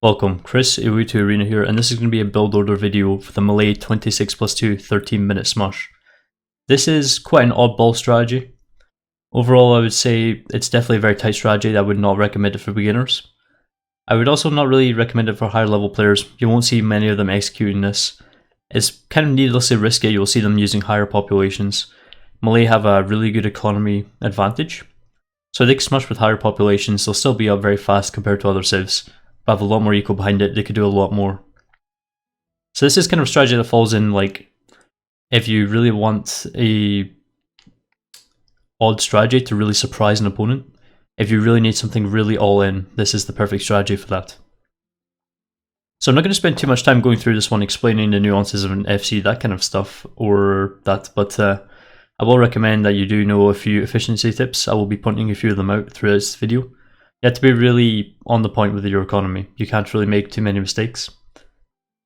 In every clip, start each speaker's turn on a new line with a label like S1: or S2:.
S1: Welcome, Chris, AoE2 Arena here, and this is going to be a build order video for the Malay 26+2 13-minute Smush. This is quite an oddball strategy. Overall, I would say it's definitely a very tight strategy that I would not recommend it for beginners. I would also not really recommend it for higher level players. You won't see many of them executing this. It's kind of needlessly risky. You'll see them using higher populations. Malay have a really good economy advantage, so they can smush with higher populations. They'll still be up very fast compared to other civs, but have a lot more eco behind it. They could do a lot more. So this is kind of a strategy that falls in, like, if you really want a odd strategy to really surprise an opponent. If you really need something really all in, this is the perfect strategy for that. So I'm not going to spend too much time going through this one, explaining the nuances of an FC, that kind of stuff, or that, but I will recommend that you do know a few efficiency tips. I will be pointing a few of them out through this video. You have to be really on the point with your economy. You can't really make too many mistakes.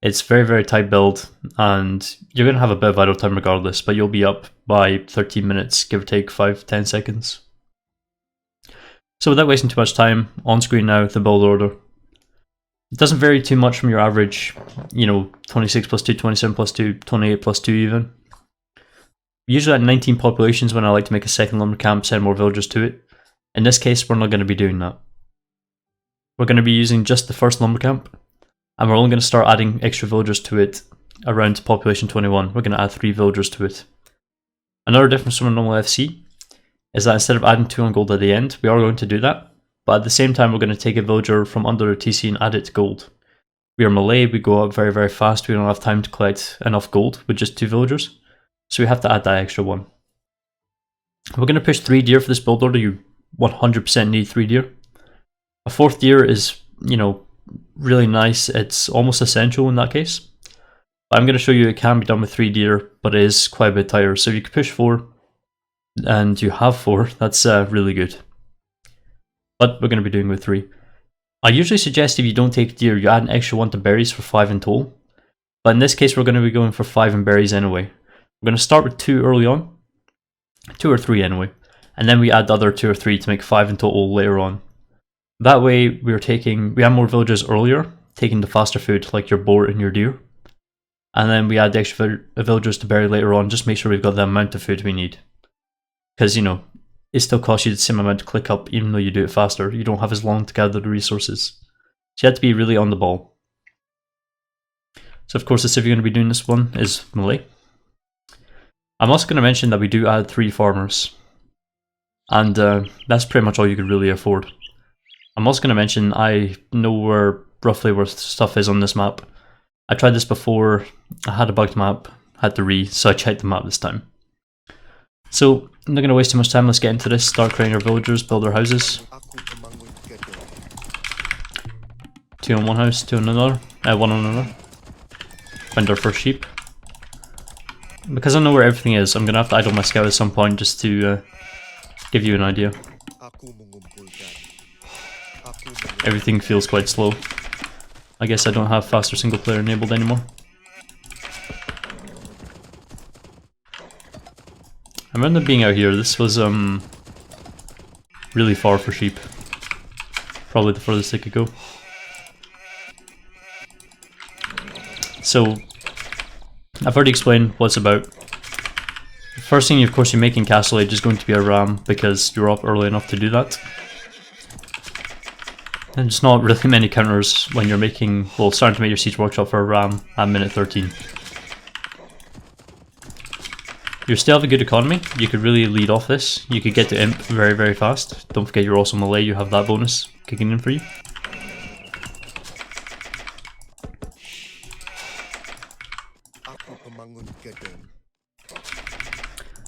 S1: It's very, very tight build, and you're going to have a bit of idle time regardless, but you'll be up by 13 minutes, give or take 5-10 seconds. So without wasting too much time, on screen now, the build order. It doesn't vary too much from your average, 26+2, 27+2, 28+2 even. Usually at 19 populations when I like to make a second lumber camp, send more villagers to it. In this case, we're not going to be doing that. We're going to be using just the first lumber camp, and we're only going to start adding extra villagers to it around population 21. We're going to add 3 villagers to it. Another difference from a normal FC is that instead of adding 2 on gold at the end, we are going to do that, but at the same time we're going to take a villager from under a TC and add it to gold. We are Malay, we go up very, very fast, we don't have time to collect enough gold with just 2 villagers, so we have to add that extra one. We're going to push 3 deer for this build order. You 100% need 3 deer. A 4th deer is, really nice. It's almost essential in that case. But I'm going to show you it can be done with 3 deer, but it is quite a bit tighter. So if you can push 4 and you have 4, that's really good. But we're going to be doing with 3. I usually suggest if you don't take deer, you add an extra 1 to berries for 5 in total. But in this case, we're going to be going for 5 in berries anyway. We're going to start with 2 early on. 2 or 3 anyway. And then we add the other 2 or 3 to make 5 in total later on. That way we have more villagers earlier, taking the faster food like your boar and your deer. And then we add the extra villagers to bury later on, just make sure we've got the amount of food we need. Because, it still costs you the same amount to click up even though you do it faster. You don't have as long to gather the resources. So you have to be really on the ball. So of course the civ you're going to be doing this one is Malay. I'm also going to mention that we do add 3 farmers. And that's pretty much all you could really afford. I'm also going to mention I know roughly where stuff is on this map. I tried this before, I had a bugged map, had to so I checked the map this time. So I'm not going to waste too much time, let's get into this, start creating our villagers, build our houses. 2 on one house, 2 on another, 1 on another. Find our first sheep. Because I know where everything is, I'm going to have to idle my scout at some point just to give you an idea. Everything feels quite slow. I guess I don't have faster single player enabled anymore. I remember being out here, this was really far for sheep. Probably the furthest they could go. So I've already explained what it's about. The first thing, of course, you make in Castle Age is going to be a ram, because you're up early enough to do that. And there's not really many counters when you're starting to make your siege workshop for a ram at minute 13. You still have a good economy, you could really lead off this. You could get to imp very, very fast. Don't forget you're also Malay, you have that bonus kicking in for you.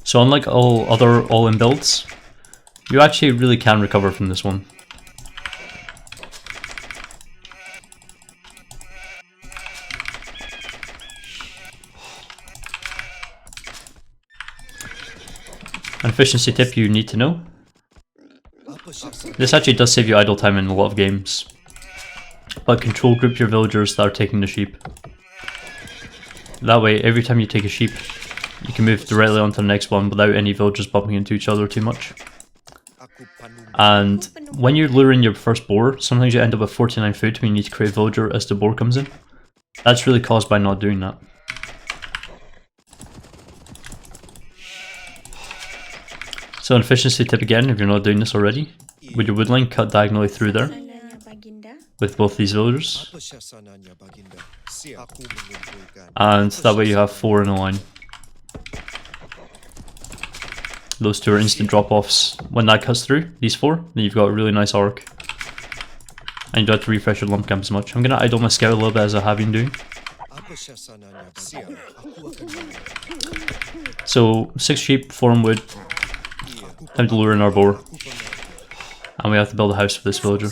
S1: So unlike all other all-in builds, you actually really can recover from this one. An efficiency tip you need to know. This actually does save you idle time in a lot of games. But control group your villagers that are taking the sheep. That way, every time you take a sheep, you can move directly onto the next one without any villagers bumping into each other too much. And when you're luring your first boar, sometimes you end up with 49 food when you need to create a villager as the boar comes in. That's really caused by not doing that. So an efficiency tip again, if you're not doing this already, with your wood line, cut diagonally through there with both these villagers. And that way you have 4 in a line. Those 2 are instant drop-offs. When that cuts through, these 4, then you've got a really nice arc. And you don't have to refresh your lump camp as much. I'm gonna idle my scout a little bit as I have been doing. So 6 sheep, 4 on wood. Time to lure in our boar. And we have to build a house for this villager.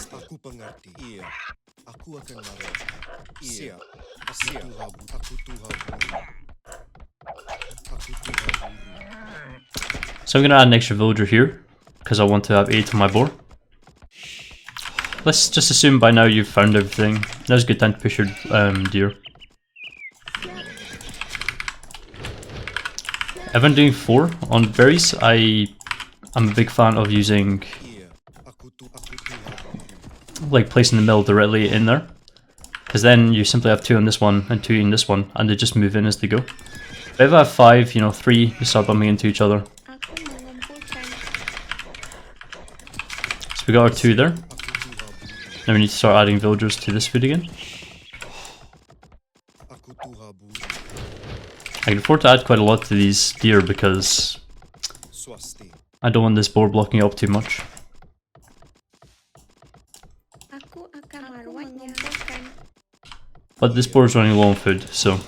S1: So I'm gonna add an extra villager here, because I want to have 8 on my boar. Let's just assume by now you've found everything. Now's a good time to push your deer. If I'm doing 4 on berries, I'm a big fan of using, like, placing the mill directly in there. Because then you simply have 2 on this one and 2 in this one, and they just move in as they go. But if I have 5, you know, 3, you start bumping into each other. So we got our 2 there. Now we need to start adding villagers to this food again. I can afford to add quite a lot to these deer because I don't want this boar blocking up too much. But this boar is running low on food, so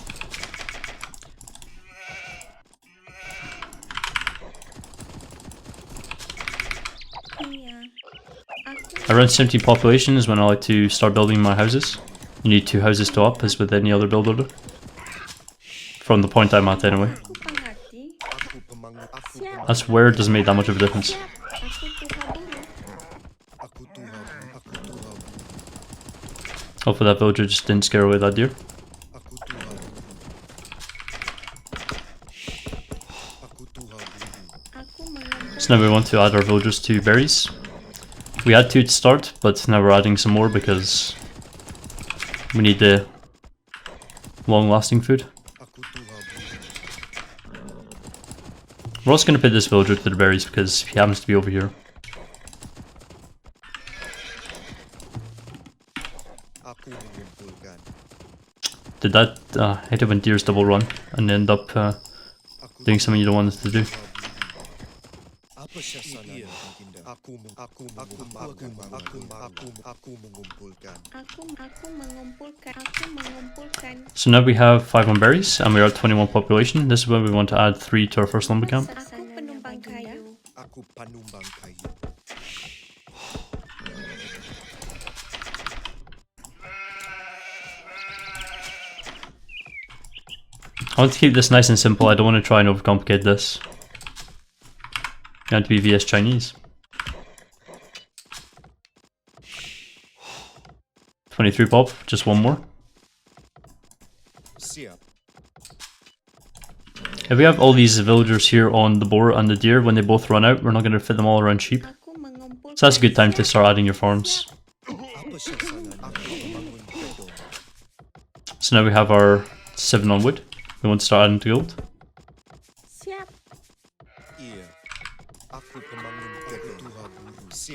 S1: around 70 population is when I like to start building my houses. You need 2 houses to up, as with any other build order. From the point I'm at anyway. That's where it doesn't make that much of a difference. Hopefully that villager just didn't scare away that deer. So now we want to add our villagers to berries. We had 2 to start, but now we're adding some more because we need the long-lasting food. We're also going to put this villager to the berries because he happens to be over here. Did that hit it when deers double run and end up doing something you don't want it to do? So now we have 5 on berries and we are at 21 population. This is when we want to add 3 to our first lumber camp. I want to keep this nice and simple. I don't want to try and overcomplicate this. You have to be VS Chinese. 23 pop, just 1 more. If we have all these villagers here on the boar and the deer, when they both run out, we're not going to fit them all around sheep. So that's a good time to start adding your farms. So now we have our 7 on wood. We want to start adding to gold.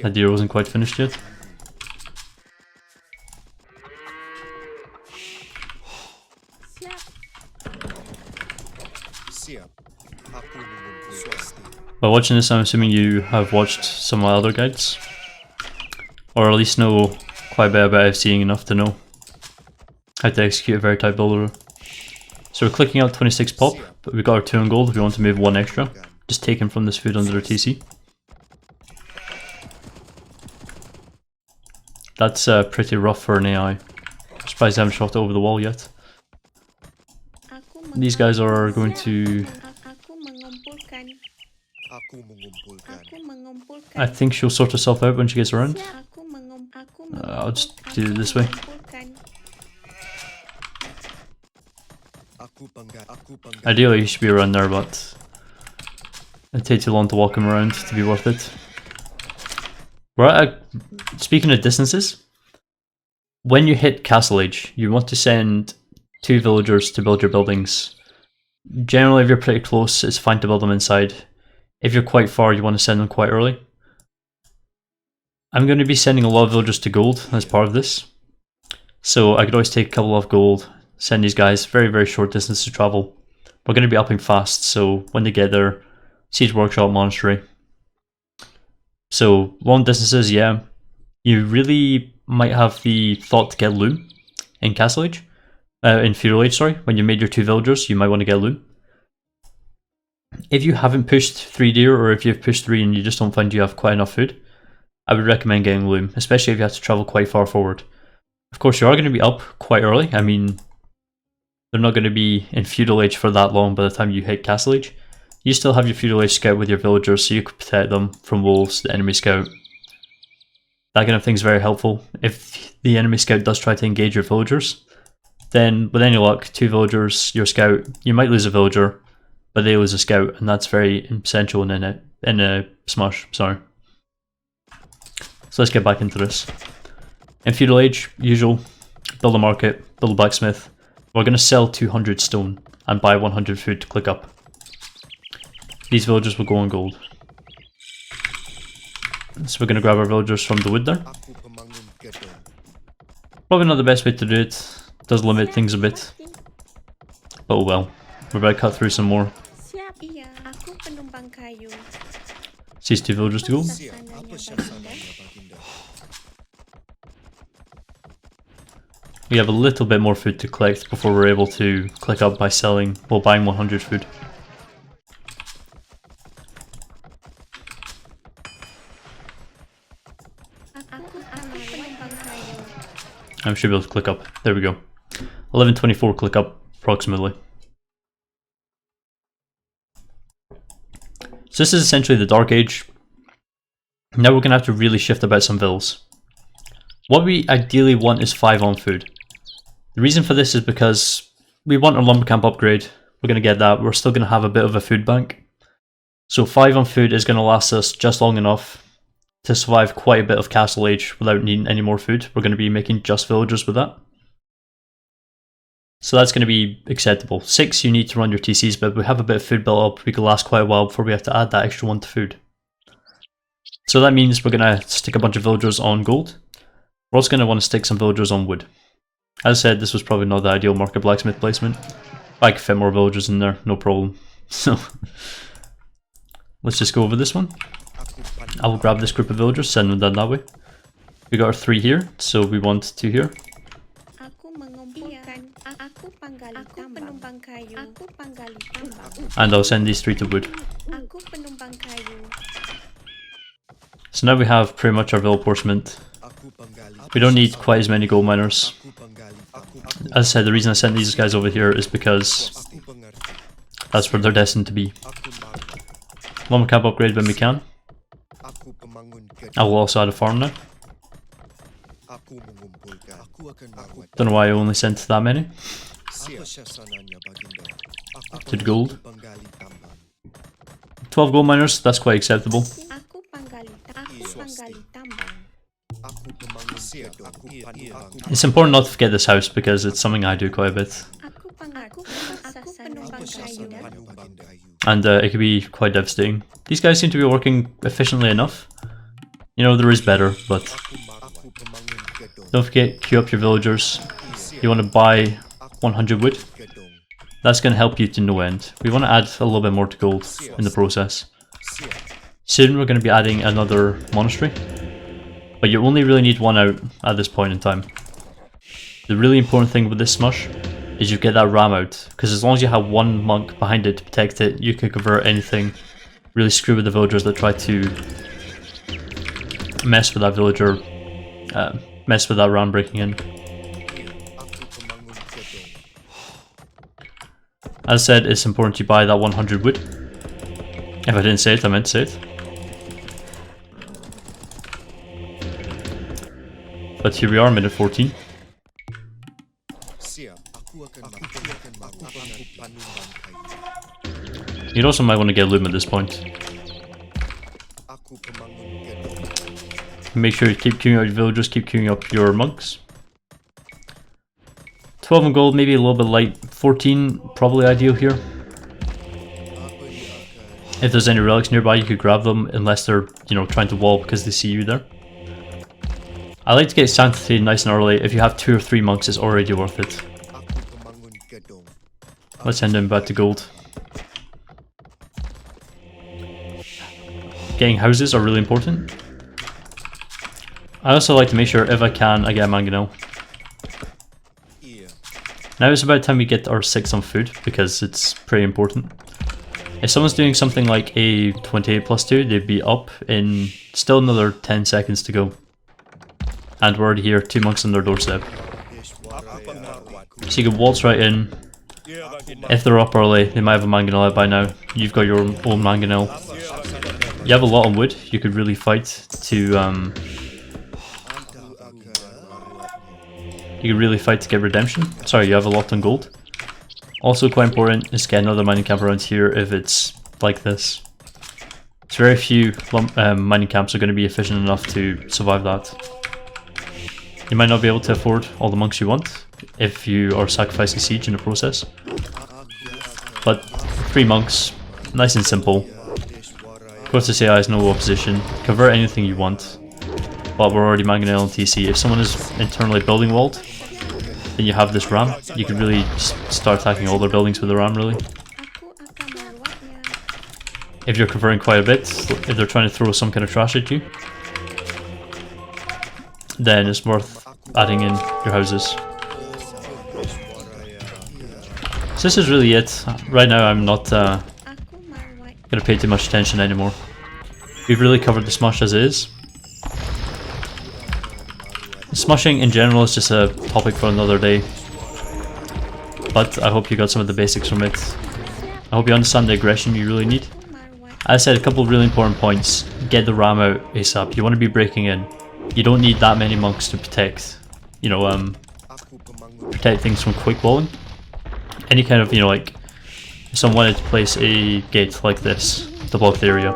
S1: That deer wasn't quite finished yet. By watching this, I'm assuming you have watched some of my other guides. Or at least know quite a bit about seeing enough to know how to execute a very tight build order. So we're clicking out 26 pop, but we got our 2 on gold if we want to move 1 extra. Just taken from this food under our TC. That's pretty rough for an AI. I'm surprised I haven't shot it over the wall yet. These guys are going to... I think she'll sort herself out when she gets around. I'll just do it this way. Ideally, you should be around there, but it'd take too long to walk him around to be worth it. We're at speaking of distances, when you hit Castle Age, you want to send 2 villagers to build your buildings. Generally, if you're pretty close, it's fine to build them inside. If you're quite far, you want to send them quite early. I'm going to be sending a lot of villagers to gold as part of this. So I could always take a couple of gold, send these guys very, very short distance to travel. We're going to be upping fast, so when they get there, Siege Workshop, Monastery. So long distances, yeah. You really might have the thought to get loom in Castle Age. In Feudal Age, sorry. When you made your 2 villagers, you might want to get loom. If you haven't pushed 3 deer, or if you've pushed 3 and you just don't find you have quite enough food, I would recommend getting loom, especially if you have to travel quite far forward. Of course, you are going to be up quite early. I mean, they're not going to be in Feudal Age for that long by the time you hit Castle Age. You still have your Feudal Age scout with your villagers, so you can protect them from wolves, the enemy scout. That kind of thing is very helpful. If the enemy scout does try to engage your villagers, then with any luck, 2 villagers, your scout, you might lose a villager, but they lose a scout, and that's very essential in a Smush, sorry. So let's get back into this. In Feudal Age, usual, build a market, build a blacksmith. We're going to sell 200 stone and buy 100 food to click up. These villagers will go on gold. So we're going to grab our villagers from the wood there. Probably not the best way to do it. Does limit things a bit. But oh well. We're about to cut through some more. These 2 villagers to go. We have a little bit more food to collect before we're able to click up by selling, well, buying 100 food. I should be able to click up. There we go. 1124 click up, approximately. So this is essentially the Dark Age. Now we're going to have to really shift about some vills. What we ideally want is 5 on food. The reason for this is because we want our lumber camp upgrade. We're going to get that. We're still going to have a bit of a food bank. So 5 on food is going to last us just long enough to survive quite a bit of Castle Age without needing any more food. We're going to be making just villagers with that. So that's going to be acceptable. 6 you need to run your TCs, but we have a bit of food built up. We could last quite a while before we have to add that extra 1 to food. So that means we're going to stick a bunch of villagers on gold. We're also going to want to stick some villagers on wood. As I said, this was probably not the ideal market blacksmith placement. I could fit more villagers in there, no problem. So let's just go over this one. I will grab this group of villagers, send them down that way. We got our 3 here, so we want 2 here. And I'll send these 3 to wood. So now we have pretty much our villa apportionment. We don't need quite as many gold miners. As I said, the reason I sent these guys over here is because that's where they're destined to be. Lumber camp upgrade when we can. I will also add a farm now. Don't know why I only sent that many. To the gold. 12 gold miners, that's quite acceptable. It's important not to forget this house because it's something I do quite a bit. And it can be quite devastating. These guys seem to be working efficiently enough. You know, there is better, but don't forget, queue up your villagers. You want to buy 100 wood. That's going to help you to no end. We want to add a little bit more to gold in the process. Soon we're going to be adding another monastery. But you only really need 1 out at this point in time. The really important thing with this Smush is you get that ram out, because as long as you have 1 monk behind it to protect it, you can convert anything. Really screw with the villagers that try to mess with that villager, mess with that ram breaking in. As I said, it's important you buy that 100 wood. If I didn't say it, I meant to say it. But here we are, minute 14. You'd also might want to get loom at this point. Make sure you keep queuing up your villagers, keep queuing up your monks. 12 in gold, maybe a little bit light. 14, probably ideal here. If there's any relics nearby, you could grab them, unless they're, you know, trying to wall because they see you there. I like to get sanctity nice and early. If you have 2 or 3 monks, it's already worth it. Let's send him back to gold. Getting houses are really important. I also like to make sure, if I can, I get a mangonel. Now it's about time we get our 6 on food, because it's pretty important. If someone's doing something like a 28 plus 2, they'd be up in still another 10 seconds to go. And we're already here, 2 monks on their doorstep. So you can waltz right in. If they're up early, they might have a mangonel out by now. You've got your own mangonel. You have a lot of wood, you could really fight to get redemption. Sorry, you have a lot on gold. Also quite important is to get another mining camp around here if it's like this. It's very few mining camps are going to be efficient enough to survive that. You might not be able to afford all the monks you want if you are sacrificing siege in the process. But 3 monks, nice and simple. Go to CI has no opposition, convert anything you want. But we're already mangonel and TC. If someone is internally building walled, then you have this ram. You can really start attacking all their buildings with the ram, really. If you're converting quite a bit, if they're trying to throw some kind of trash at you, then it's worth adding in your houses. So this is really it. Right now I'm not gonna pay too much attention anymore. We've really covered the smush as is. Smushing in general is just a topic for another day, but I hope you got some of the basics from it. I hope you understand the aggression you really need. As I said, a couple of really important points. Get the ram out ASAP. You want to be breaking in. You don't need that many monks to protect, you know, protect things from quick walling. Any kind of, you know, like, if someone wanted to place a gate like this to block the area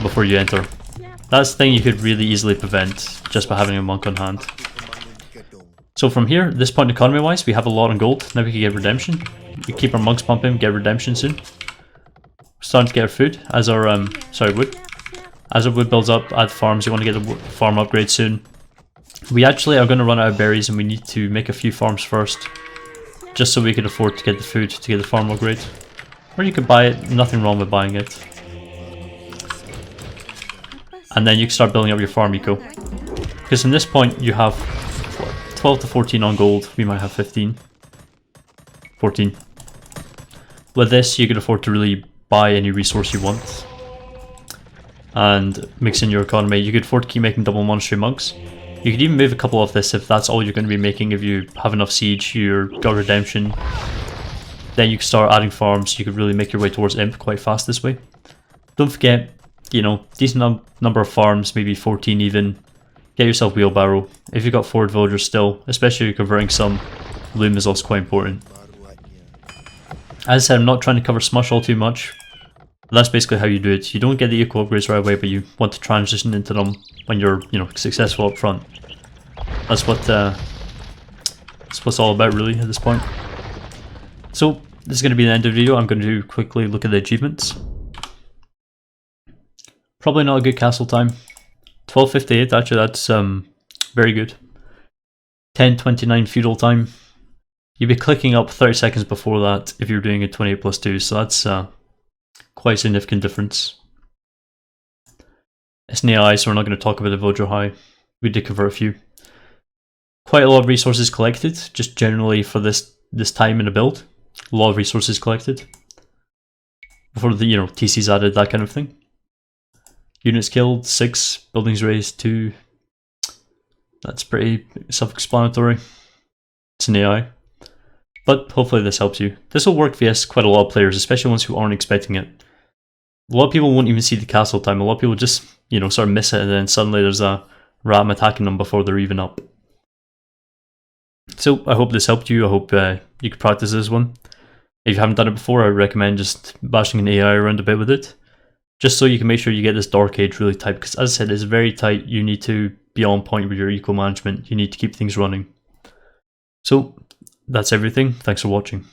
S1: before you enter. That's the thing you could really easily prevent just by having a monk on hand. So from here, this point economy wise, we have a lot on gold. Now we can get redemption. We keep our monks pumping, get redemption soon. We're starting to get our food as our wood. As our wood builds up, add farms. You want to get the farm upgrade soon. We actually are going to run out of berries and we need to make a few farms first, just so we can afford to get the food to get the farm upgrade. Or you could buy it, nothing wrong with buying it. And then you can start building up your farm eco. Because from this point you have 12 to 14 on gold, we might have 15. 14. With this you can afford to really buy any resource you want. And mix in your economy. You could afford to keep making double monastery monks. You could even move a couple of this if that's all you're going to be making. If you have enough siege, you've got redemption. Then you can start adding farms. You could really make your way towards imp quite fast this way. Don't forget, you know, decent number of farms, maybe 14 even. Get yourself wheelbarrow. If you've got forward villagers still, especially if you're converting some, loom is also quite important. As I said, I'm not trying to cover smush all too much. That's basically how you do it. You don't get the eco upgrades right away, but you want to transition into them when you're, you know, successful up front. That's what it's all about really at this point. So this is going to be the end of the video. I'm going to quickly look at the achievements. Probably not a good castle time. 12:58, actually that's very good. 10:29 feudal time. You'd be clicking up 30 seconds before that if you're doing a 28+2, so that's quite a significant difference. It's an AI, so we're not going to talk about the villager high. We did convert a few. Quite a lot of resources collected, just generally for this time in a build. A lot of resources collected. Before the, you know, TC's added, that kind of thing. Units killed, 6. Buildings raised, 2. That's pretty self-explanatory. It's an AI. But hopefully this helps you. This will work vs quite a lot of players, especially ones who aren't expecting it. A lot of people won't even see the castle time. A lot of people just, you know, sort of miss it and then suddenly there's a ram attacking them before they're even up. So I hope this helped you. I hope you could practice this one. If you haven't done it before, I recommend just bashing an AI around a bit with it, just so you can make sure you get this Dark Age really tight, because as I said, it's very tight. You need to be on point with your eco management. You need to keep things running. So that's everything. Thanks for watching.